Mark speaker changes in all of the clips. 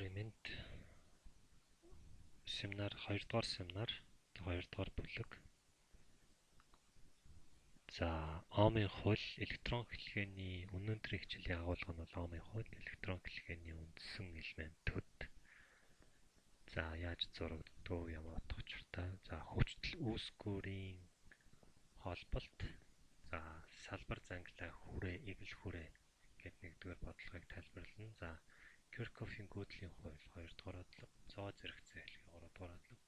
Speaker 1: өдрийн мэнд семинар 2 дугаар семинар 2 дугаар бүлэг. За, ОМ-ын хууль электрон хэлхээний өнөөдрийн хичээлийн агуулга нь бол ОМ-ын хууль электрон хэлхээний үндсэн элементүүд. За, яаж зурагддаг, ямар утга учиртай. За, хүчтэл үүсгүүрийн холболт. За, салбар зангилаа хүрээ, игэл хүрээ гэд нэгдүгээр бодлогыг тайлбарлана. За, Киркоффийн гүйдлийн хууль 2 дугаар бодлого, цоо зэрэгцээ хэлхий 3 дугаар бодлого.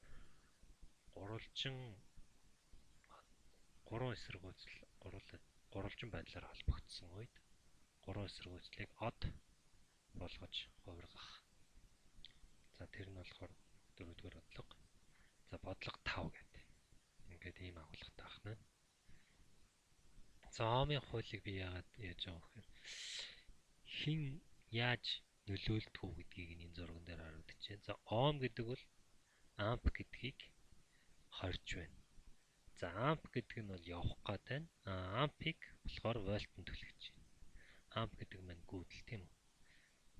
Speaker 1: Гурвалжин байдлаар холбогдсон үед гурван эсэргүүцлийг од болгож хувиргах. За, тэр нь болохоор 4 дугаар бодлого. За, бодлого 5 гэдэг. Ингээд ийм агуулгатай байна. За, ОМ-ын хуулийг би яаж байгаа вэ гэхээр хин яаж нөлөөлдөг үү гэдгийг энэ зурган дээр харуулж байна. За, ОМ гэдэг бол амп гэдгийг хорж байна. За, амп гэдэг нь бол явах гээд байна. Ампыг болохоор вольтанд түлхэж байна. Амп гэдэг маань гүйдэл тийм үү?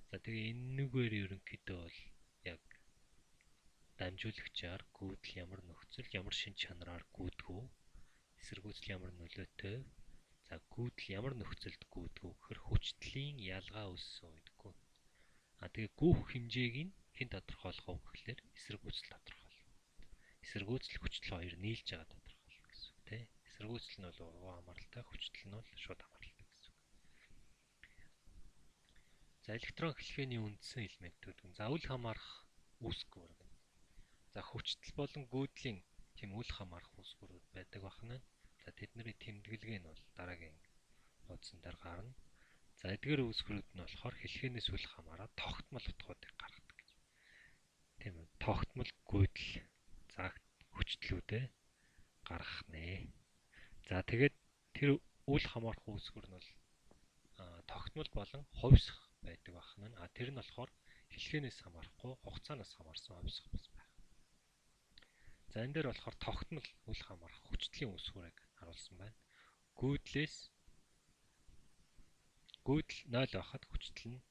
Speaker 1: За, тэгээ энэгээр ерөнхийдөө бол яг дамжуулагчаар гүйдэл ямар нөхцөл, ямар шин чанараар гүйдгүү, эсэргүүцэл ямар нөлөөтэй. За, гүйдэл ямар нөхцөлд гүйдгүү гэхээр хүчтлийн ялгаа үүссэн үедгүй. Тэгээ гүйх хэмжээг нь хэн тодорхойлох вэ гэхээр эсэргүүцэл тодорхойлно. Эсэргүүцэл хүчтэл хоёр нийлж байгаа тодорхойлно гэсэн үг тийм. Эсэргүүцэл нь бол ургуу хамааралтай, хүчтэл нь бол шууд хамааралтай гэсэн үг. За, электрон хэлхээний үндсэн элементүүд. За, үл хамаарах үүсгүүр гэнэ. За, хүчтэл болон гүйдлийн тийм үл хамаарах үүсгүүрүүд байдаг байна. За, тэдний тэмдэглэгээ нь бол дараагийн нууцсан дээр гарна. За, эдгээр үүсгэрүүд нь болохоор хэлхээнээс үл хамааран тогтмол утгуудыг гаргадаг гэж. Тийм үү? Тогтмол гүйдэл загт хүчтлүүдээ гаргах нэ. За, тэгээд тэр үл хамаарах үүсгэр нь бол тогтмол болон хувьсах байдаг байна. Тэр нь болохоор хэлхээнээс хамаарахгүй, хугацаанаас хамаарсан хувьсах бас байх. За, энэ дээр болохоор тогтмол үл хамаарах хүчтлийн үүсгэрийг харуулсан байна. Гүйдэл 0 байхад хүчтэл нь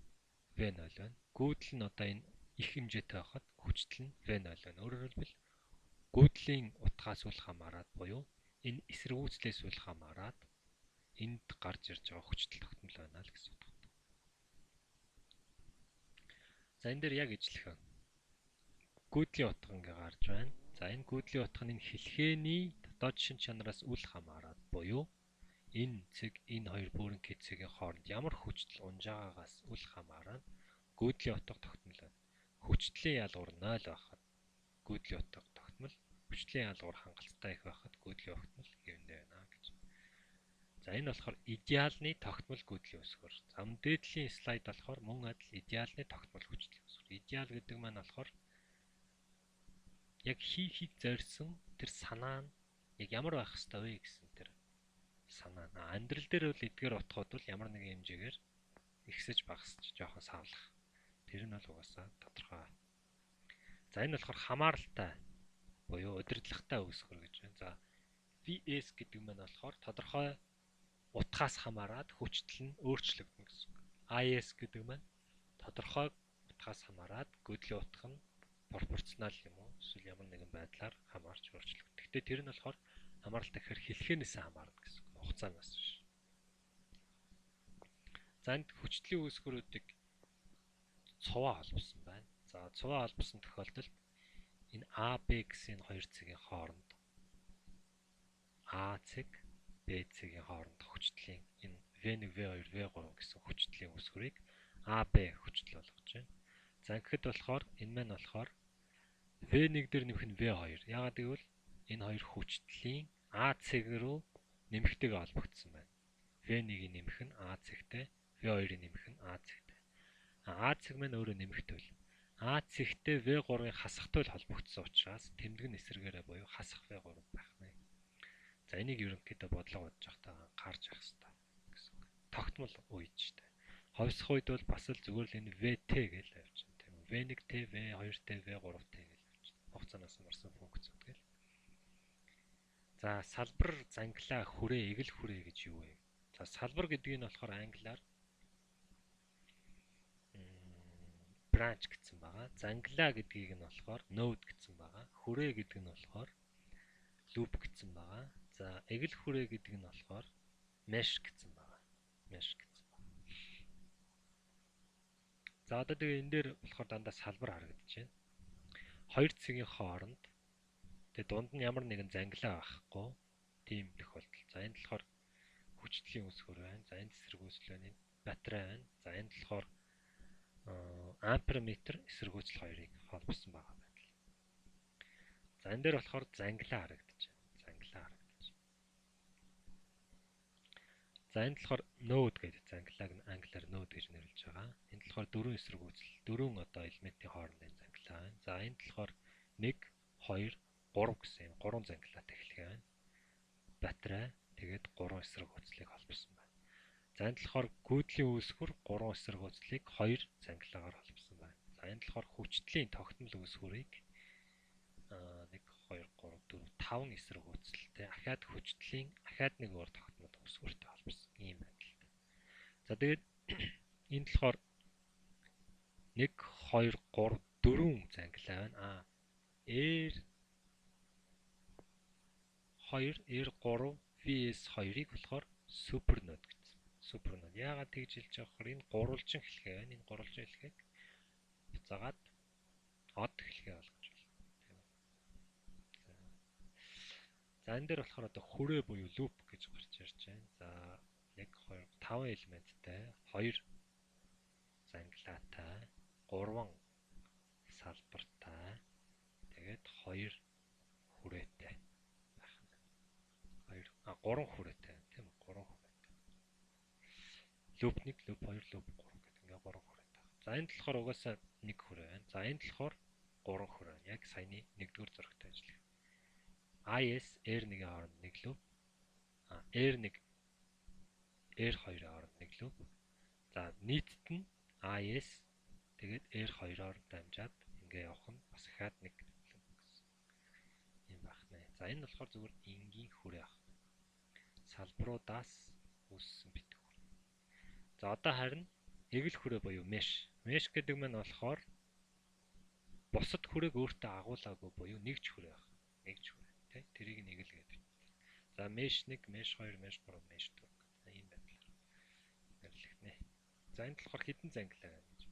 Speaker 1: V0 байна. Гүйдэл нь одоо энэ их хэмжээтэй байхад хүчтэл нь V0 байна. Өөрөөр хэлбэл гүйдлийн утгаас үл хамааран буюу энэ эсэргүүцлээс үл хамааран энд гарч ирж байгаа хүчтэл тогтмол байна л гэсэн үг. За, энэ дээр яг ижлэх вэ? Гүйдлийн утга ингээ гарч байна. За, энэ гүйдлийн утга нь хэлхээний дотоод шин чанараас үл хамааран буюу энэ цэг энэ хоёр бөөрөнхий цэгийн хооронд ямар хүчтэл унж байгаагаас үл хамааран гүйдлийн утга тогтмол байна. Хүчтлийн ялгуур 0 байхад гүйдлийн утга тогтмол, хүчтлийн ялгуур хангалттай их байхад гүйдлийн тогтмол хэвэндээ байна гэж. За, энэ болохоор идеалны тогтмол гүйдлийн үүсгэр. За, дээдлийн слайд болохоор мөн адил идеалны тогтмол хүчтлийн үүсгэр. Идеал гэдэг маань болохоор яг хийхийг зорьсон тэр санаа нь яг ямар байх ёстой вэ гэсэн тэр санаа. Амьдрал дээр бол эдгээр утгууд бол ямар нэгэн хэмжээгээр ихсэж багасч жоохон савлах. Тэр нь бол угаасаа тодорхой. За, энэ болохоор хамааралтай буюу удирдлагатай үүсгэр гэж байна. За, VS гэдэг нь болохоор тодорхой утгаас хамаарат хүчтэл нь өөрчлөгдөн гэсэн үг. IS гэдэг нь тодорхой утгаас хамаарат гүйдлийн утга нь пропорционал юм уу эсвэл ямар нэгэн байдлаар хамаарч өөрчлөгдөх. Гэхдээ тэр нь болохоор хамааралтай гэхээр хэлхээнээс хамаарна гэсэн үг. Хугацаанаас биш. За, энд хүчтлийн үүсгэрүүдийг цуваа холбосон байна. За, цуваа холбосон тохиолдолд энэ AB гэсэн хоёр цэгийн хооронд А цэг, Б цэгийн хооронд хүчтлийн энэ V1, V2, V3 гэсэн хүчтлийн үүсгэрийг AB хүчтэл болгож байна. За, тэгэхэд болохоор энэ маань болохоор V1 дээр нэмэх нь V2. Яагаад гэвэл энэ хоёр хүчтлийн А цэг рүү нэмэхтэйг холбогдсон байна. V1-ийг нэмэх нь А цэгтэй, V2-ыг нэмэх нь А цэгтэй. А цэг маань өөрөө нэмэхтэй бол А цэгтэй V3-ыг хасахтай холбогдсон учраас тэмдэг нь эсрэгээрээ буюу хасах V3 байх нэ. За, энийг ерөнхийдөө бодлого бодож байхдаа гарч авах хэрэгтэй гэсэн үг. Тогтмол үед ч тийм. Хувьсах үед бол бас л зүгээр л энэ VT гэж явж байна тийм үү. V1T, V2T, V3T гэж явж байна. Хугацаанаас марсан функцүүд гэл. За, салбар зангилаа хүрээ, игэл хүрээ гэж юу вэ? За, салбар гэдэг нь болохоор англиар branch гэсэн байгаа. Зангилаа гэдгийг нь болохоор node гэсэн байгаа. Хүрээ гэдэг нь болохоор loop гэсэн байгаа. За эгэл хүрээ гэдэг нь болохоор mesh гэсэн байгаа. Mesh гэсэн байгаа. За одоо тэгээ энэ дээр болохоор дандаа салбар харагдаж байна. Хоёр цэгийн хооронд тэгээ дунд нь ямар нэгэн зангилаа байхгүй тийм тохиолдол. За энэ болохоор хүчтлийн үсгэр байна. За энэ эсэргүүцэл байна. Батарей байна. За энэ болохоор амперметр эсэргүүцэл хоёрыг холбосон байгаа байдал. За энэ дээр болохоор зангилаа харагдаж байна. Зангилаа харагдаж. За энэ болохоор node гэдэг зангилааг нь англиар node гэж нэрлэж байгаа. Энэ болохоор дөрвөн эсэргүүцэл, дөрвөн одоо элементийн хоорондын зангилаа байна. За энэ болохоор 1 2 3 гэсэн юм гурван зангилаатай эхлэх байна. Батарей тэгээд гурван эсэргүүцлийг холбосон байна. За энэ болохоор гүйдлийн үүсгэр гурван эсэргүүцлийг хоёр зангилаагаар холбосон байна. За энэ болохоор хүчтлийн тогтмол үүсгэрийг 1 2 3 4 5 эсэргүүцэлтэй ахаад хүчтлийн ахаад нэг өөр тогтмол үүсгэртэй холбосон ийм байдалтай. За тэгээд энэ болохоор 1 2 3 4 зангилаа байна. R 2 R3 VS2-ыг болохоор supernode гэсэн. Supernode. Яагаад тэгж хэлж байгаа вэ? Энэ гурвалжин хэлхээ байна. Энэ гурвалжин хэлхийг буцаагаад од хэлхээ болгож байна. За энэ дээр болохоор одоо хүрээ буюу loop гэж гарч ирж байна. За 1 2 5 элементтэй 2 зангилаатай 3 салбартай тэгээд 2 хүрээтэй байх нь. 3 хүрээтэй тийм үү? 3 хүрээтэй. Loop 1, loop 2, loop 3 гэдэг ингээ 3 хүрээтэй. За энэ болохоор угаасаа 1 хүрээ байна. За энэ болохоор 3 хүрээ. Яг саяны 1-р зурагтай ажиллах. IS R1-ийн хооронд 1 loop. R1 R2-ийн хооронд 1 loop. За нийтд нь IS тэгээд R2-оор дамжаад ингээ явах нь бас ихаад 1 loop гэсэн. Ийм байх нэ. За энэ болохоор зүгээр энгийн хүрээ ах. Салбаруудаас үүссэн битгүү. За одоо харин эгэл хүрээ буюу mesh. Mesh гэдэг нь болохоор бусад хүрээг өөртөө агуулаагүй буюу нэгж хүрээ ах. Нэгж хүрээ, тий? Тэрийг нэг л гэдэг. За mesh 1, mesh 2, mesh 3, mesh 4 ийм байдлаар нэрлэгдэнэ. За энэ болохоор хэдэн зангилаа байна гэж?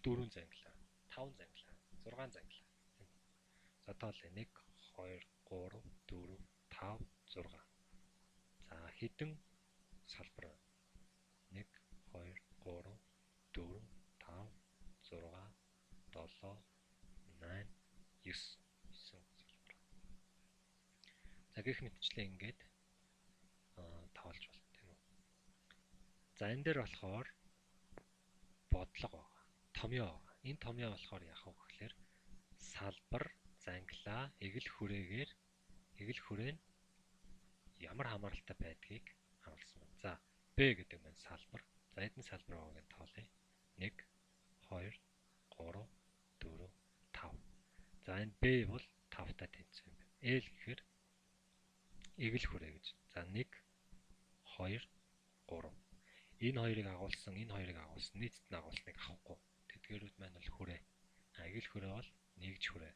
Speaker 1: 4 зангилаа, 5 зангилаа, 6 зангилаа. За тоолъё 1 2 3 4 5 6. За хэдэн салбар байна? 1 2 3 4 5 6 7 8 9 салбар. За гэх мэтчлэн ингээд тоолж байна тийм үү. За энэ дээр болохоор бодлого байгаа. Томьёо байгаа. Энэ томьёо болохоор яах вэ гэхээр салбар, зангилаа, эгэл хүрээгээр эгэл хүрээ нь ямар хамааралтай байдгийг харуулсан байна. За B гэдэг нь салбар. За эдэн салбар байгааг тоолъё. 1 2 3 4 5. За энэ B бол 5-тай тэнцсэн юм байна. L гэхээр эгэл хүрээ гэж. За 1 2 3. Энэ хоёрыг агуулсан, энэ хоёрыг агуулсан, нийтд нь агуулсныг авахгүй. Тэдгээрүүд маань бол хүрээ. Эгэл хүрээ бол нэгж хүрээ.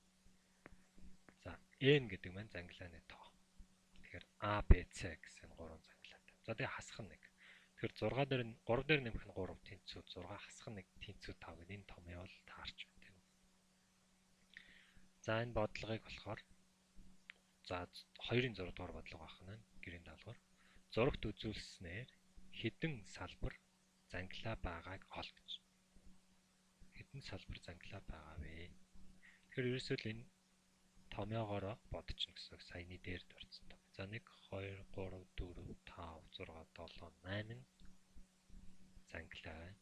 Speaker 1: За N гэдэг маань зангилааны тоо. Тэгэхээр A, B, C гэсэн 3 зангилаатай. За тэгээ хасах нь 1. Тэгэхээр 6 дээр нь 3 дээр нэмэх нь 3 тэнцүү 6 хасах нь 1 тэнцүү 5 гэдэг энэ томьёо бол таарч байна тийм үү. За энэ бодлогыг болохоор за 2-ын 6 дугаар бодлого авах нь гэрийн даалгавар. Зурагт үзүүлснээр хэдэн салбар зангилаа байгааг ол гэж. Хэдэн салбар зангилаа байгаа вэ? Тэгэхээр ерөөсөө л энэ томьёогоор бодчихно гэсэн саяны дээр дурдсан том. За 1 2 3 4 5 6 7 8 зангилаа байна.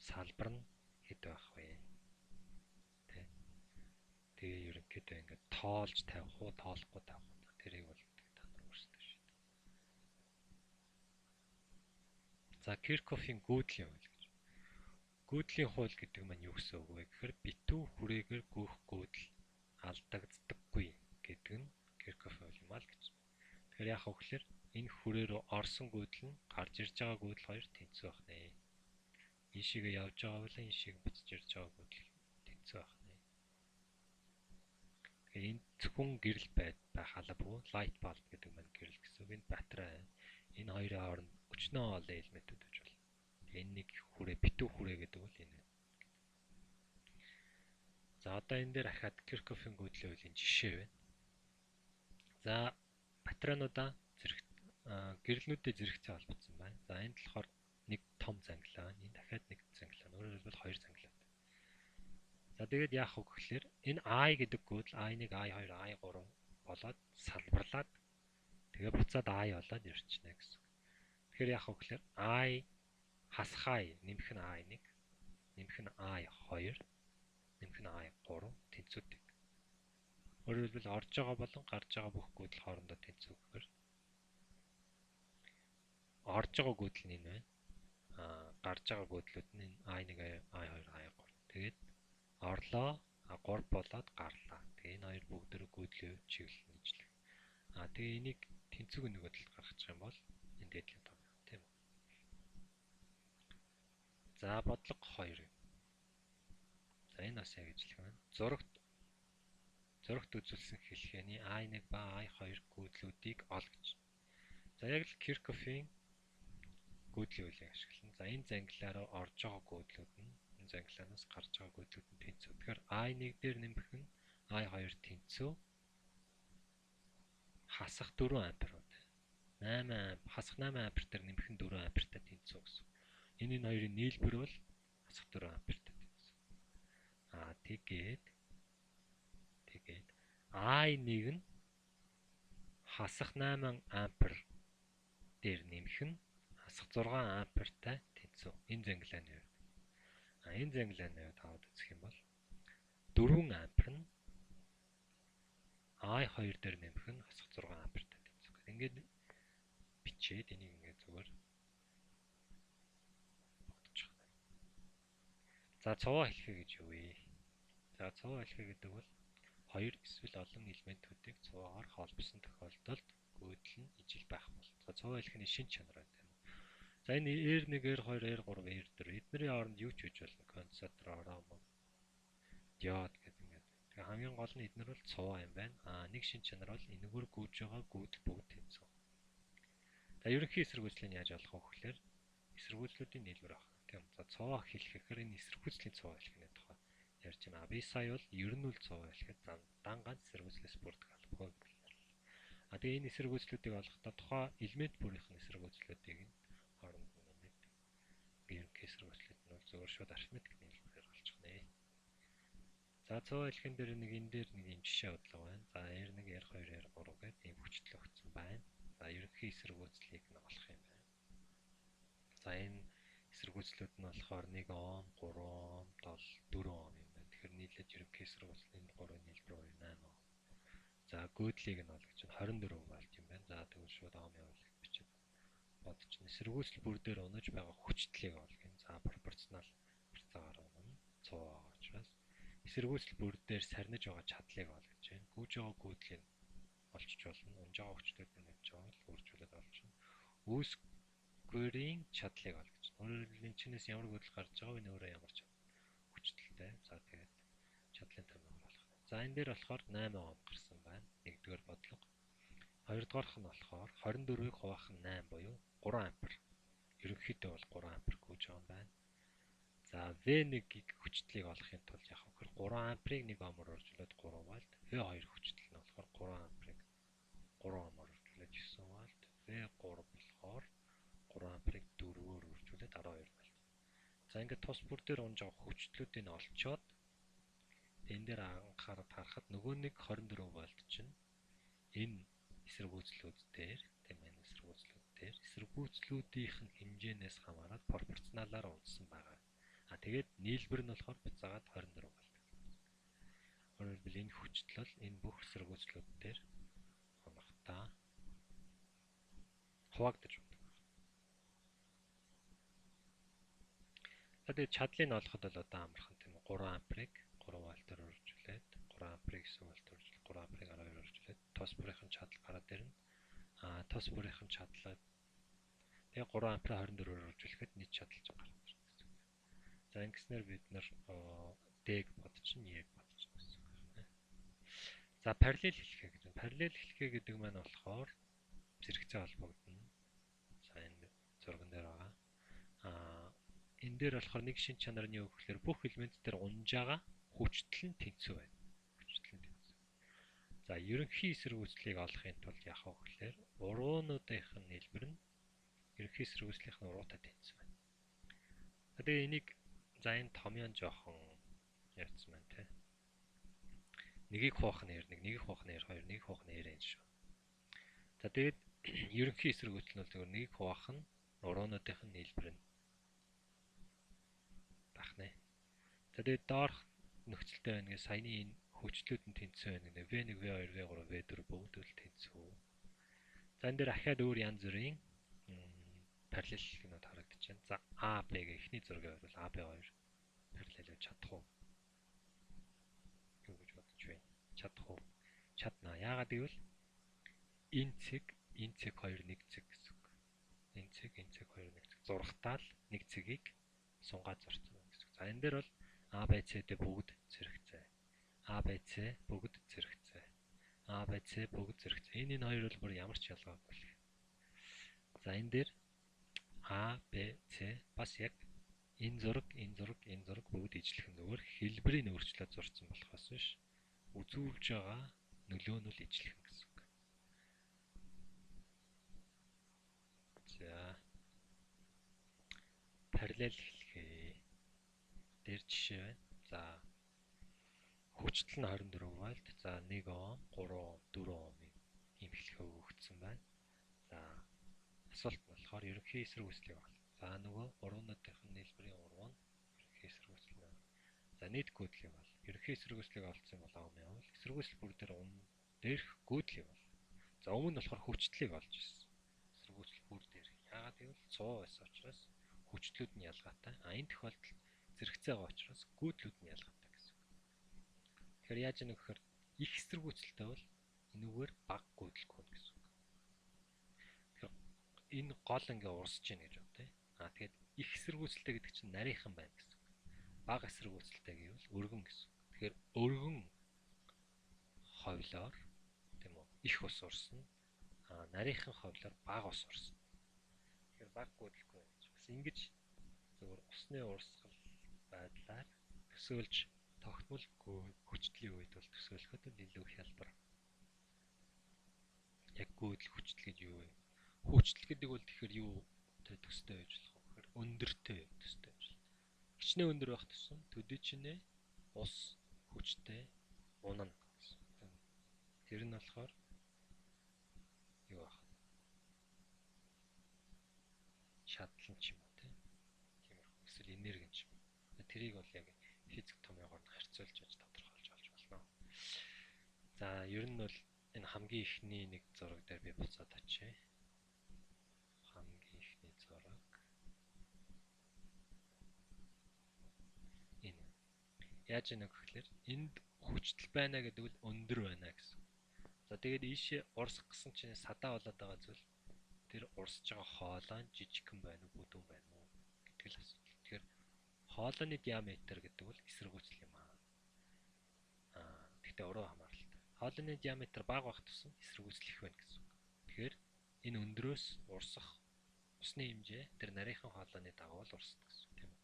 Speaker 1: Салбар нь хэд байх вэ? Тэ. Тэгээ ерөнхийдөө ингээд тоолж тавих уу, тоолохгүй тавих уу? Тэрийг бол та нар өөрсдөө шийдэх. За Киркоффийн гүйдлийн хууль гэж. Гүйдлийн хууль гэдэг маань юу гэсэн үг вэ гэхээр битүү хүрээгээр гүйх гүйдэл алдагддаггүй гэдэг нь Киркоффийн хууль юм аа л гэж. Тэгэхээр яах вэ гэхээр энэ хүрээ рүү орсон гүйдэл нь гарч ирж байгаа гүйдэл хоёр тэнцүү байх нэ. Ийшээгээ явж байгаа бол ийшээгээ буцаж ирж байгаа гүйдэл тэнцүү байх нэ. Тэгэхээр энэ зөвхөн гэрэл байх албагүй light bulb гэдэг маань гэрэл гэсэн. Энэ батарей. Энэ хоёрын хооронд өчнөө олон элементүүд гэж болно. Тэгээ энэ нэг хүрээ битүү хүрээ гэдэг бол энэ. За одоо энэ дээр ахаад Kirchhoff-ийн гүйдлийн хуулийн жишээ байна. За батарейнуудаа гэрэлнүүдэд зэрэгцээ холбогдсон байна. За энд болохоор нэг том цангалаа, энэ дахиад нэг цангалаа. Өөрөөр хэлбэл хоёр цангалаа. За тэгээд яах вэ гэхээр энэ I гэдэг гүйдэл I1, I2, I3 болоод салбарлаад тэгээ буцаад I болоод ирчихнэ гэсэн. Тэгэхээр яах вэ гэхээр I хасах I нэмэх нь I1, нэмэх нь I2, нэмэх нь I3 тэнцвэртэй. Өөрөөр хэлбэл орж байгаа болон гарч байгаа бүх гүйдэл хоорондоо тэнцвэр гэхээр орж байгаа гүйдэл нь энэ байна. Гарч байгаа гүйдлүүд нь I1, I2, I3. Тэгээд орлоо 3 болоод гарлаа. Тэгээ энэ хоёр бүгд гүйдлийн чиглэл нийжлэг. Тэгээ энийг тэнцвэг нөгөө талд гаргачих юм бол энэ дээдлийн том юм тийм үү. За бодлого 2. За энэ бас яг ижлэх байна. Зурагт үзүүлсэн хэлхээний I1 ба I2 гүйдлүүдийг ол гэж. За яг л Kirchhoff-ийн гүйдлийн хуулийг ашиглана. За энэ зангилаараа орж байгаа гүйдлүүд нь энэ зангилаанаас гарч байгаа гүйдлүүд нь тэнцүү. Тэгэхээр I1 дээр нэмэх нь I2 тэнцүү. Хасах 4 амперууд. 8 ампер, хасах 8 ампер дээр нэмэх нь 4 ампертай тэнцүү гэсэн. Энэ хоёрын нийлбэр бол хасах 4 ампертай тэнцүү. Тэгээд I1 нь хасах 8 ампер дээр нэмэх нь хасах 6 ампертай тэнцүү. Энэ зангилааны хувьд. Энэ зангилааны хувьд аваад үзэх юм бол 4 ампер нь I2 дээр нэмэх нь хасах 6 ампертай тэнцүү. Ингээд бичээд энийг ингээд зүгээр бодчих. За цуваа хэлхэ гэж юу вэ? За цуваа хэлхэ гэдэг бол хоёр эсвэл олон элементүүдийг цуваагаар холбосон тохиолдолд гүйдэл нь ижил байх бол. За цуваа хэлхний шин чанар байна тийм үү? За энэ R1, R2, R3, R4 эднэрийн хооронд юу ч хийж болно. Конденсатор, оромог, диод гэдэг ингээд. Тэгээ хамгийн гол нь эднэр бол цуваа юм байна. Нэг шин чанар бол энэгээр гүйж байгаа гүйдэл бүгд тэнцүү. За ерөнхий эсэргүүцлийг яаж олох вэ гэхээр эсэргүүцлүүдийн нийлбэр авах. Тийм. За цуваа хэлэхээр энэ эсэргүүцлийн цуваа хэлхний тухай ярьж байна. Би сая бол ер нь үл цуваа хэлэхэд дан ганц эсэргүүцлээс бүрдэх албагүй гэлээ. Тэгээ энэ эсэргүүцлүүдийг олохдоо тухайн элемент бүрийнх нь эсэргүүцлүүдийг нь хооронд нь нэг ерөнхий эсэргүүцлүүд нь бол зөвхөн шууд арифметик нийлбэрээр олчих нэ. За цуваа хэлхэн дээр нэг энэ дээр нэг юм жишээ бодлого байна. За R1, R2, R3 гэдэг ийм хүчтэй өгсөн байна. За ерөнхий эсэргүүцлийг нь олох юм байна. За энэ эсэргүүцлүүд нь болохоор 1 Ом, 3 Ом, 4 Ом юм байна. Тэгэхээр нийлээд ерөнхий эсэргүүцлийн 3 нийлбэр 8 Ом. За гүйдлийг нь ол гэж 24 вольт юм байна. За тэгвэл шууд Ом явуулах бичээд бодчихно. Эсэргүүцэл бүр дээр унаж байгаа хүчтлийг ол гэн. За пропорционал барьцаагаар унана. Цуваа байгаа учраас эсэргүүцэл бүр дээр сарниж байгаа чадлыг ол гэж байна. Гүйж байгаа гүйдлийг олчж болно. Унж байгаа хүчлүүд нь явж байгаа л үржүүлээд олчихно. Үүсгэрийн чадлыг ол гэж. Өөрөөр хэлбэл энэ чинээс ямар гүйдэл гарч байгаа вэ? Энэ өөрөө ямар хүчтэй. За тэгээд чадлын томьёог олох. За энэ дээр болохоор 8 Ом гарсан байна. Нэгдүгээр бодлого. Хоёрдугаарх нь болохоор 24-ийг хуваах нь 8 буюу 3 ампер. Ерөнхийдөө бол 3 ампер гүйж байгаа юм байна. За V1-ийг хүчлийг олохын тулд яах вэ гэхээр 3 амперыг 1 омоор өржүүлээд 3 вольт. V2 хүчтэл нь болохоор 3 амперыг 3 омоор өржүүлээд 9 вольт. V3 болохоор 3 амперыг 4-өөр өржүүлээд 12 вольт. За ингээд тус бүр дээр унж байгаа хүчлүүдийг олцоод энэ дээр анхаарал харахад нөгөө нэг 24 вольт чинь энэ эсэргүүцлүүд дээр тийм ээ эсэргүүцлүүдийнх нь хэмжээнээс хамаарат пропорционалаар унтсан байгаа. Тэгээд нийлбэр нь болохоор буцаагаад 24 вольт. Өөрөөр хэлбэл энэ хүчтэл энэ бүх эсэргүүцлүүд дээр онохдоо хуваагдаж байна. Тэгээд чадлыг нь олоход бол одоо амархан тийм үү 3 амперыг 3 вольтоор өржүүлээд 3 амперыг 9 вольтоор өржүүлээд 3 амперыг 12 өржүүлээд тос бүрийнхэн чадал гараад ирнэ. Тос бүрийнхэн чадлаа тэгээ 3 амперыг 24-оор өржүүлэхэд нийт чадал чинь гараад ирнэ гэсэн үг. За ингэснээр бид нэр Д-г бодчихно, Е-г бодчихно гэсэн үг байна. За параллел хэлхээ гэдэг. Параллел хэлхээ гэдэг маань болохоор зэрэгцээ холбогдно. За энэ зурган дээр байгаа. Энэ дээр болохоор нэг шин чанар нь юу гэхээр бүх элемент дээр унжаага хүчтэл нь тэнцүү байна. Хүчтэл нь тэнцүү. За ерөнхий эсэргүүцлийг олохын тулд яах вэ гэхээр ургуунуудынх нь хэлбэр нь ерөнхий эсэргүүцлийнх нь уруутай тэнцүү байна. Тэгээ энийг за энэ томьёон жоохон ярьсан байна те. Нэгийг хуваах нь R1, нэгийг хуваах нь R2, нэгийг хуваах нь Rn шүү. За тэгээд ерөнхий эсэргүүцэл нь зөвхөн нэгийг хуваах нь ургуунуудынх нь хэлбэр нь байна. За тэгээд доорх нөхцөлтэй байна гэж саяны энэ хүчлүүд нь тэнцүү байна гэдэг. V1, V2, V3, V4 бүгд л тэнцүү. За энэ дээр ахаад өөр янз бүрийн параллел хэлхнүүд харагдаж байна. За A, B гэх эхний зургийг бол AB2 параллел гэж чадах уу? Юу гэж бодож байна? Чадах уу? Чадна. Яагаад гэвэл энэ цэг 2 нэг цэг гэсэн үг. Энэ цэг 2 нэг цэг зургатаал нэг цэгийг сунгаад зурцсан гэсэн үг. За энэ дээр бол A, B, C дэ бүгд зэрэгцээ. A, B, C бүгд зэрэгцээ. A, B, C бүгд зэрэгцээ. Энэ хоёр бол бүр ямар ч ялгаагүй л. За энэ дээр A, B, C бас яг энэ зураг бүгд ижлэх зүгээр хэлбэрийг өөрчлөөд зурцсан болохоос биш үзүүлж байгаа нөлөө нь л ижлэх гэсэн үг. За параллел хэлхээ. Дээр жишээ байна. За хүчтэл нь 24 вольт. За 1 ом, 3 ом, 4 омын ийм хэлхээ өгөгдсөн байна. За асуулт нь болохоор ерөнхий эсрэг үүслийг бол. За нөгөө ургуунуудынх нь хэлбэрийн ургуун ерөнхий эсрэг үүслийг. За нийт гүйдлийг бол. Ерөнхий эсрэг үүслийг олцсон бол ом явал эсрэг үүсэл бүр дээр дээрх гүйдлийг бол. За өмнө нь болохоор хүчтлийг олж ирсэн. Эсрэг үүсэл бүр дээр. Яагаад гэвэл 100 байсан учраас хүчлүүд нь ялгаатай. Энэ тохиолдолд зэрэгцээ байгаа учраас гүйдлүүд нь ялгаатай гэсэн үг. Тэгэхээр яаж яах вэ гэхээр их эсэргүүцэлтэй бол энүүгээр бага гүйдэлгүй гэсэн үг. Тэгэхээр энэ гол ингээ урсж гин гэж бод. Тэгээд их эсэргүүцэлтэй гэдэг чинь нарийнхан байна гэсэн үг. Бага эсэргүүцэлтэй гэвэл өргөн гэсэн үг. Тэгэхээр өргөн ховлоор тийм үү их ус урсна. Нарийнхан ховлоор бага ус урсна. Тэгэхээр бага гүйдэлгүй байна. Бас ингэж зөвхөн усны урсгал байдлаар төсөөлж тогтмол хүчтлийн үед бол төсөөлөхөд илүү хялбар. Яг гүйдэл хүчтэл гэж юу вэ? Хүчтэл гэдэг бол тэгэхээр юу төстэй байж болох вэ? Тэгэхээр өндөртэй төстэй байж. Хичнээн өндөр байх тусам төдийчнээ ус хүчтэй унана гэсэн. Тэр нь болохоор юу байх? Шатлан ч юм уу тийм. Эсвэл энерги ч юм. Тэрийг бол яг физик томьёогоор харьцуулж яаж тодорхойлж олж болно. За ер нь бол энэ хамгийн ихний нэг зураг дээр би буцаад очие. Хамгийн ихний зураг. Энэ. Яаж яах вэ гэхээр энд хүчтэл байна гэдэг нь өндөр байна гэсэн. За тэгээд ийшээ урсах гэсэн чинь садаа болоод байгаа зүйл тэр урсж байгаа хоолой жижигхэн байна уу бүдүүн байна уу гэдэг л асуудал. Тэгэхээр хоолойны диаметр гэдэг бол эсэргүүцэл юм аа. Гэхдээ уруу хамааралтай. Хоолойны диаметр бага байх тусам эсэргүүцэл их байна гэсэн үг. Тэгэхээр энэ өндрөөс урсах усны хэмжээ тэр нарийнхан хоолойны дагуу л урсдаг гэсэн үг тийм үү.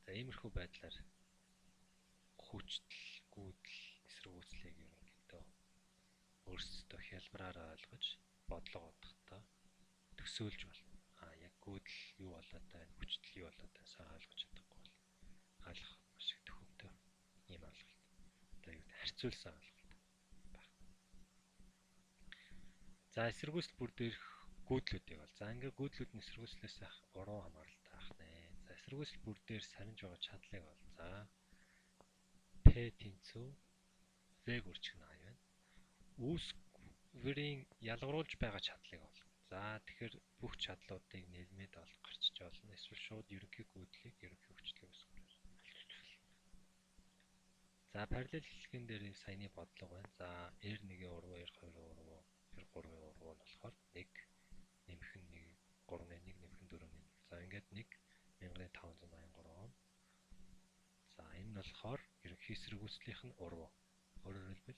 Speaker 1: За иймэрхүү байдлаар хүчтэл, гүйдэл, эсэргүүцлийг ерөнхийдөө өөрсдөө хялбараар ойлгож бодлого бодохдоо төсөөлж болно. Яг гүйдэл юу болоод байна, хүчтэл юу болоод байна сайн ойлгож чадахгүй бол ойлгох маш их төхөвтэй ийм ойлголт. Одоо юу гэдэг харьцуулсан ойлголт байна. За эсэргүүцэл бүр дээрх гүйдлүүдийг бол. За ингээ гүйдлүүд нь эсэргүүцлээс уруу хамааралтай байх нэ. За эсэргүүцэл бүр дээр сарниж байгаа чадлыг бол. За P тэнцүү V гүрчгэн хай байна. Үүсвэрийн ялгаруулж байгаа чадлыг бол. За тэгэхээр бүх чадлуудыг нэлмэд олох гарчиж болно. Эсвэл шууд ерөнхий гүйдлийг ерөнхий хүчлийг өсгөх. За параллел хэлхээнд дээр саяны бодлого байна. За R1-ийн уруу, R2-ийн уруу, R3-ийн уруу нь болохоор 1 нэмэх нь 1, 3-ны 1 нэмэх нь 4-ны 1. За ингээд 1 1583 он. За энэ Энэ болохоор ерөнхий эсэргүүцлийнх нь урвуу. Өөрөөр хэлбэл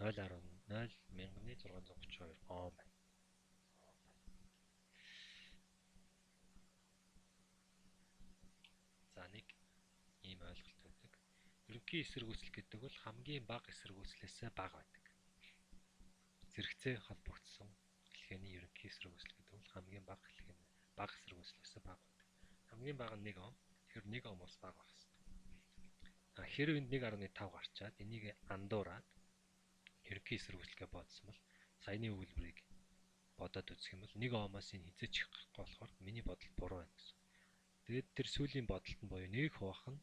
Speaker 1: 0.01632 Ом байна. За нэг ийм ойлголт байдаг. Ерөнхий эсэргүүцэл гэдэг бол хамгийн бага эсэргүүцлээсээ бага байдаг. Зэрэгцээ холбогдсон хэлхээний ерөнхий эсэргүүцэл гэдэг бол хамгийн бага хэлхээний бага эсэргүүцлээсээ бага байдаг. Хамгийн бага нь 1 Ом. Тэгэхээр 1 Омоос бага байх хэрэгтэй. Хэрвээ энд 1.5 гарчаад энийг андуураад ерөнхий эсэргүүцэлгээ бодсон бол саяны өгүүлбэрийг бодоод үзэх юм бол 1 Омоос энэ хизээч их гарахгүй болохоор миний бодол буруу байна гэсэн. Тэгээд тэр сүүлийн бодолт нь буюу 1 хуваах нь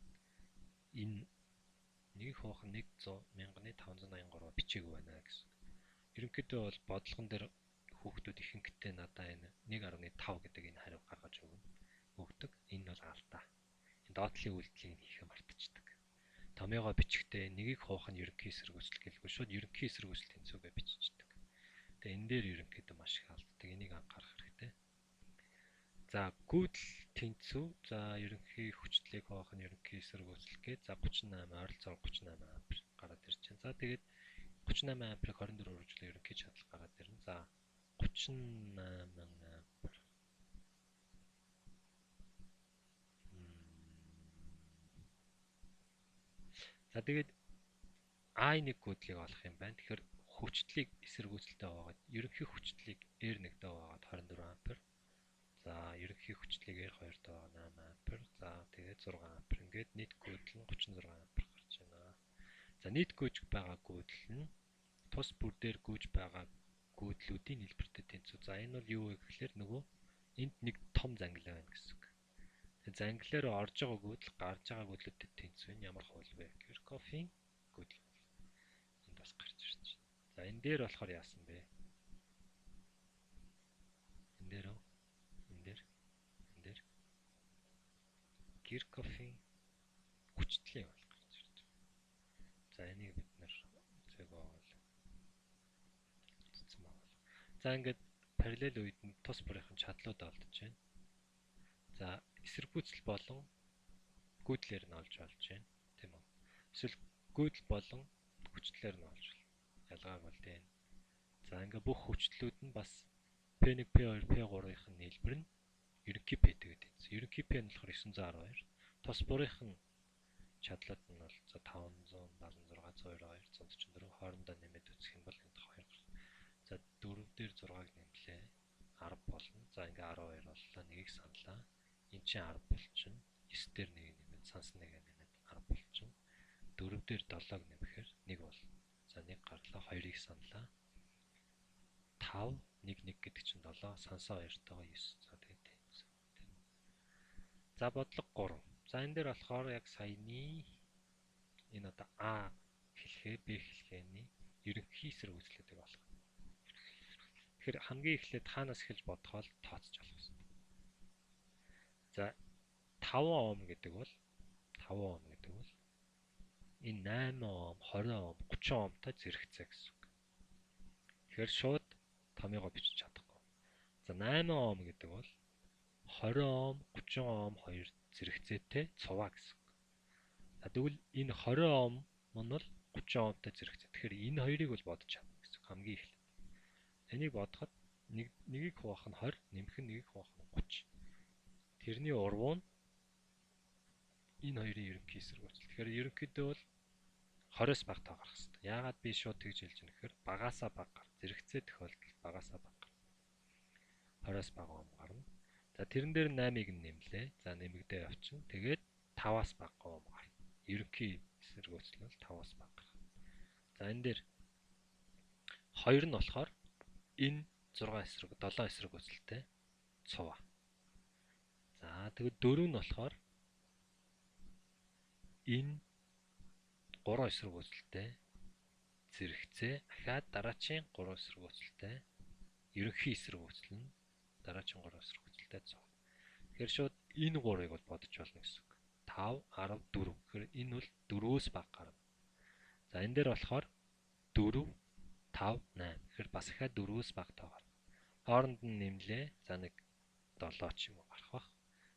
Speaker 1: энэ 1 хуваах нь 100,583 бичээгүй байна гэсэн. Ерөнхийдөө бол бодлогон дээр хүүхдүүд ихэнхдээ надаа энэ 1.5 гэдэг энэ хариу гаргаж өгдөг. Энэ бол алдаа. Энэ доотлын үйлдэлийг хийхээ мартчихдаг. Томьёогоо бичихдээ 1-ийг хуваах нь ерөнхий эсэргүүцэл гэлгүй шууд ерөнхий эсэргүүцэл тэнцвүүгээ биччихдэг. Тэгээ энэ дээр ерөнхийдөө маш их алддаг. Энийг анхаарах хэрэгтэй. За гүйдэл тэнцвүү. За ерөнхий хүчлийг хуваах нь ерөнхий эсэргүүцэл гээд за 38 ойролцоогоор 38 ампер гараад ирж байна. За тэгээд 38 амперыг 24 үржүүлээ ерөнхий чадал гараад ирнэ. За 38 ампер. За тэгээд I1 гүйдлийг олох юм байна. Тэгэхээр хүчлийг эсэргүүцэлтэй байгаад ерөнхий хүчлийг R1-тэй байгаад 24 ампер. За ерөнхий хүчлийг R2-тэй байгаа 8 ампер. За тэгээд 6 ампер. Ингээд нийт гүйдэл нь 36 ампер гарч байна. За нийт гүйж байгаа гүйдэл нь тус бүр дээр гүйж байгаа гүйдлүүдийн нийлбэртэй тэнцүү. За энэ бол юу вэ гэхээр нөгөө энд нэг том зангилаа байна гэсэн үг. Тэгээд зангилаа руу орж байгаа гүйдэл гарч байгаа гүйдлүүдэд тэнцүү нь ямар хууль вэ? Киркоффийн гүйдэл. Энд бас гарч ирж байна. За энэ дээр болохоор яасан бэ? Энэ дээр Киркоффийн хүчтлийн хууль гарч ирж байна. За энийг бид нэр зөвгөө за ингээд параллел үед нь тус бүрийн чадлууд олдож байна. За эсэргүүцэл болон гүйдлээр нь олж болж байна. Тийм үү? Эсвэл гүйдэл болон хүчлэлээр нь олж байна. Ялгааг бол тийм. За ингээд бүх хүчлэлүүд нь бас P1, P2, P3-ийн нийлбэр нь ерөнхий P тэгээд эзэн. Ерөнхий P нь болохоор 912. Тус бүрийнх нь чадлууд нь бол 576, 102, 144 хоорондоо нэмээд үзэх юм бол энд 2. За 4 дээр 6-ыг нэмлээ. 10 болно. За ингээ 12 боллоо. Нэгийг саналаа. Энд чинь 10 болчихно. 9 дээр нэг нэмээд санс нэг нэмээд 10 болчихно. 4 дээр 7-г нэмэхээр 1 болно. За 1 гарлаа. 2-ыг саналаа. 5 1 гэдэг чинь 7 сансаа 2-тойгоо 9. За тэгээд тэнцүү. За бодлого 3. За энэ дээр болохоор яг саяны энэ одоо А хэлхээ Б хэлхээний ерөнхий эсэргүүцлүүдийг олох. Тэгэхээр хамгийн эхлээд хаанаас эхэлж бодохоор тооцож олох хэрэгтэй. За 5 Ом гэдэг бол энэ 8 Ом, 20 Ом, 30 Омтой зэрэгцээ гэсэн үг. Тэгэхээр шууд томьёогоо бичиж чадахгүй. За 8 Ом гэдэг бол 20 Ом, 30 Ом хоёр зэрэгцээтэй цуваа гэсэн үг. За тэгвэл энэ 20 Ом нь бол 30 Омтой зэрэгцээ. Тэгэхээр энэ хоёрыг бол бодож чадна гэсэн үг. Хамгийн эхлээд. Энийг бодоход нэгийг хуваах нь 20, нэмэх нь нэгийг хуваах нь 30. Тэрний урвуу нь энэ хоёрын ерөнхий эсэргүүцэл. Тэгэхээр ерөнхийдөө бол 20-с бага тоо гарах хэрэгтэй. Яагаад би шууд тэгж хэлж байна гэхээр багаасаа бага гар. Зэрэгцээ тохиолдолд багаасаа бага гар. 20-с бага Ом гарна. За тэрэн дээр 8-ыг нэмлээ. За нэмэгдээ явчихна. Тэгээд 5-аас бага Ом гарна. Ерөнхий эсэргүүцэл нь 5-аас бага гарах. За энэ дээр 2 нь болохоор энэ 7 эсэргүүцэлтэй цуваа. За тэгээд 4 нь болохоор энэ 3 эсэргүүцэлтэй зэрэгцээ ахаад дараачийн 3 эсэргүүцэлтэй ерөнхий эсэргүүцэл нь дараачийн 3 эсэргүүцэлтэй цуваа. Тэгэхээр шууд энэ 3-ыг бол бодож болно гэсэн үг. 5, 10, 4. Тэгэхээр энэ бол 4-өөс бага гарна. За энэ дээр болохоор 4, 5, 8. Тэгэхээр бас ихаа 4-өөс бага тоо гарна. Хооронд нь нэмлээ. За нэг 7 ч юм уу гарах бах.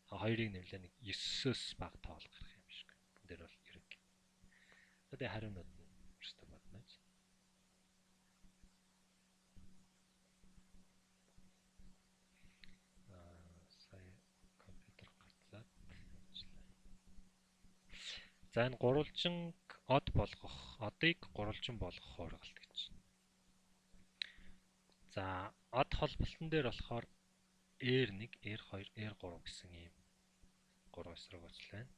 Speaker 1: Хоёрыг нэмлээ нэг 9-өөс бага тоо гарах юм шиг. хавтан дээр бол эрэг. Тэгээд хариунууд нь өөртөө бодно гэж. Сая компьютер гарцаад ажиллаа. За энэ гурвалжин од болгох, одыг гурвалжин болгох хуургалт гэж. За од холболтон дээр болохоор R1, R2, R3 гэсэн ийм гурван эсрэг үзэл байна.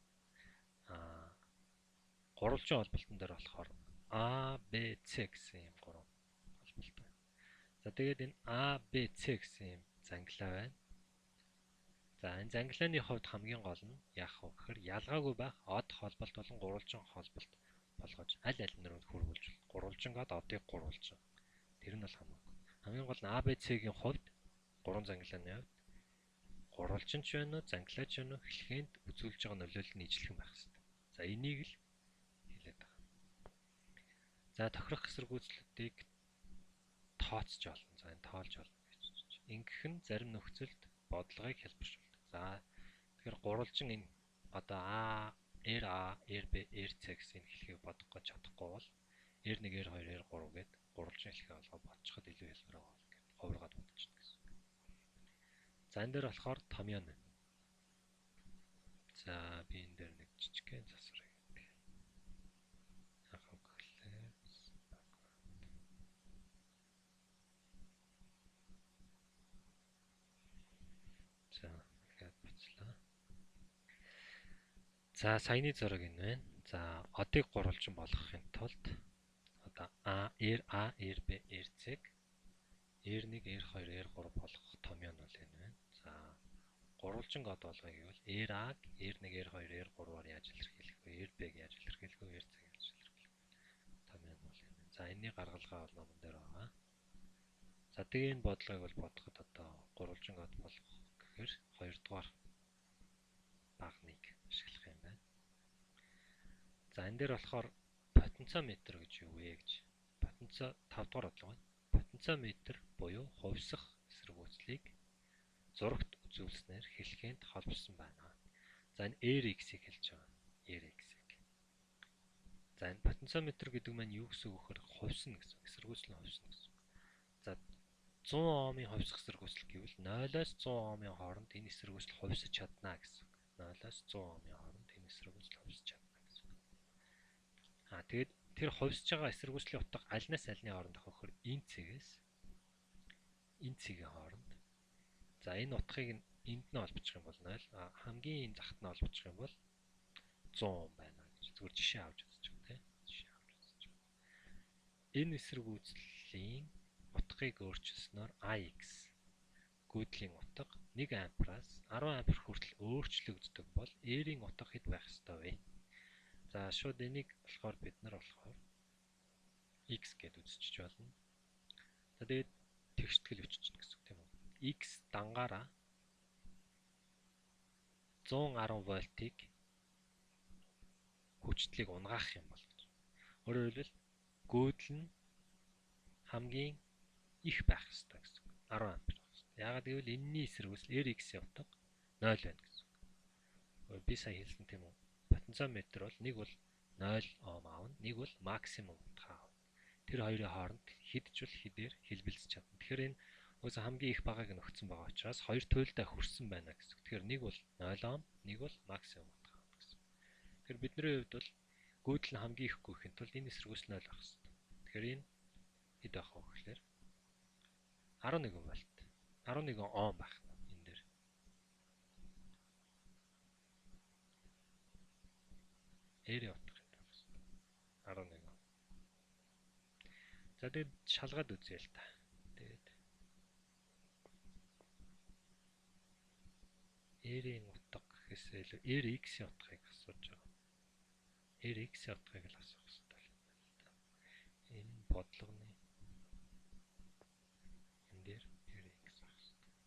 Speaker 1: Гурвалжин холболтон дээр болохоор A, B, C гэсэн ийм гурван холболт байна. За тэгээд энэ A, B, C гэсэн ийм зангилаа байна. За энэ зангилааны хувьд хамгийн гол нь яах вэ гэхээр ялгаагүй байх од холболт болон гурвалжин холболт болгож аль аль нь хөрвүүлж гурвалжин гад одыг гурвалжин. Тэр нь бол хамаагүй. Хамгийн гол нь A, B, C-ийн хувьд гурван зангилааны хувьд гурвалжин ч байна уу, зангилаач байна уу хэлхэнд үзүүлж байгаа нөлөөлөл нь ижлэхэн байх хэрэгтэй. За энийг л хэлээд байгаа. За тохирох эсэргүүцлүүдийг тооцож олно. За энэ тоолж олно гэж. Ингэх нь зарим нөхцөлд бодлогыг хэлбэршүүлдэг. За тэгэхээр гурвалжин энэ одоо A, R, RB, RC гэсэн хэлхийг бодох гэж чадахгүй бол R1, R2, R3 гээд гурвалжин хэлхээ олгоо бодчиход илүү хэлбэр байгаа гэд хувиргаад бодчихно гэсэн. За энэ дээр болохоор томьёон байна. За би энэ дээр нэг жижигхэн засвар хийдэг. Ахав гэхлээр за дахиад бичлээ. За саяны зураг энэ байна. За одыг гурвалжин болгохын тулд одоо A, RB, RC-г R1, R2, R3 болгох томьёон бол энэ байна. За гурвалжин код болгоё гэвэл R-аг R1, R2, R3-аар яаж илэрхийлэх вэ? RB-г яаж илэрхийлэх вэ? RC-г яаж илэрхийлэх вэ? Томьёон бол энэ. За энэний гаргалгаа бол номон дээр байгаа. За тэгээ энэ бодлогыг бол бодоход одоо гурвалжин код болгох гэхээр 2 дугаар багныг ашиглах юм байна. За энэ дээр болохоор потенциометр гэж юу вэ гэж. Потенцио 5 дугаар бодлого байна. Потенциометр буюу хувьсах эсэргүүцлийг зурагт үзүүлснээр хэлхэнд холбосон байна. За энэ RX-ийг хэлж байгаа. RX-ийг. За энэ потенциометр гэдэг маань юу гэсэн үг вэ? Хувьсна гэсэн. Эсэргүүцэл нь хувьсна гэсэн. За 100 Омын хувьсах эсэргүүцэл гэвэл 0-оос 100 Омын хооронд энэ эсэргүүцэл хувьсаж чадна гэсэн. 0-оос 100 Омын хооронд энэ эсэргүүцэл хувьсаж чадна гэсэн. Тэгээд тэр хувьсаж байгаа эсэргүүцлийн утга альнаас альны хооронд авах гэхээр энэ цэгээс энэ цэгийн хооронд. За энэ утгыг энд нь олбочих юм бол 0, хамгийн захт нь олбочих юм бол 100 Ом байна гэж зүгээр жишээ авч үзэж байгаа тийм. Жишээ авч үзэж байгаа. Энэ эсэргүүцлийн утгыг өөрчилснөөр AX гүйдлийн утга 1 ампераас 10 ампер хүртэл өөрчлөгддөг бол R-ийн утга хэд байх ёстой вэ? За шууд энийг болохоор бид нар болохоор X гэдээ үзчихэж болно. За тэгээд тэгштгэл өччихнө гэсэн үг тийм үү? X дангаараа 110 вольтыг хүчтлийг унгаах юм бол гэж. Өөрөөр хэлбэл гүйдэл нь хамгийн их байх ёстой гэсэн үг. 10 ампер байх ёстой. Яагаад гэвэл энэний эсэргүүцэл RX-ийн утга 0 байна гэсэн үг. Би сая хэлсэн тийм үү? Потенциометр бол нэг бол 0 Ом аавна, нэг бол максимум утга аавна. Тэр хоёрын хооронд хіджүүл хідээр хэлбэлцэж чадна. Тэгэхээр энэ үгүй хамгийн их багыг нөхцөн байгаа учраас хоёр туйлдаа хүрсэн байна гэсэн. Тэгэхээр нэг бол 0 Ом, нэг бол максимум утга аавна гэсэн. Тэгэхээр бидний хувьд бол гүйдэл нь хамгийн их гүйхийн тулд энэ эсэргүүцэл 0 байх хэрэгтэй. Тэгэхээр энэ хэд байх вэ гэхээр 11 вольт. 11 Ом байх нь энэ дээр. R-ийн утга хэд байх вэ? 11. За тэгээд шалгаад үзье л та. Тэгээд R-ийн утга гэхээсээ илүү RX-ийн утгыг асууж байгаа. RX-ийн утгыг л асуух хэрэгтэй байна л да. Энэ бодлогоны энэ дээр RX байх хэрэгтэй.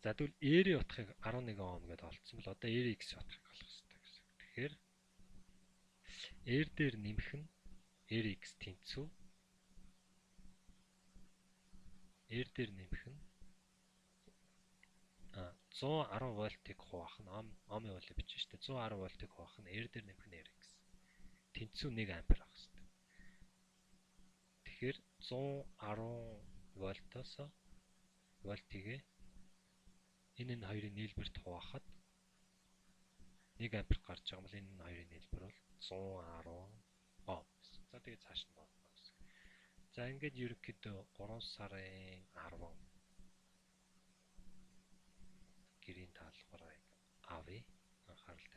Speaker 1: За тэгвэл R-ийн утгыг 11 Ом гэдээ олцсон бол одоо RX-ийн утгыг олох хэрэгтэй гэсэн. Тэгэхээр R дээр нэмэх нь RX тэнцүү. R дээр нэмэх нь 110 вольтыг хуваах нь омын волыг бичиж штэ 110 вольтыг хуваах нь R дээр нэмэх нь R гэсэн. Тэнцүү 1 ампер авах хэрэгтэй. Тэгэхээр 110 вольтоос вольтыг энэ нь хоёрын нийлбэрт хуваахад 1 ампер гарч байгаа юм бол энэ хоёрын нийлбэр бол 110 ом. За тэгээд цааш нь болно гэсэн. За ингээд ерөнхийдөө 3 сарын 10 гэрийн таалбарыг авъя. Анхаарал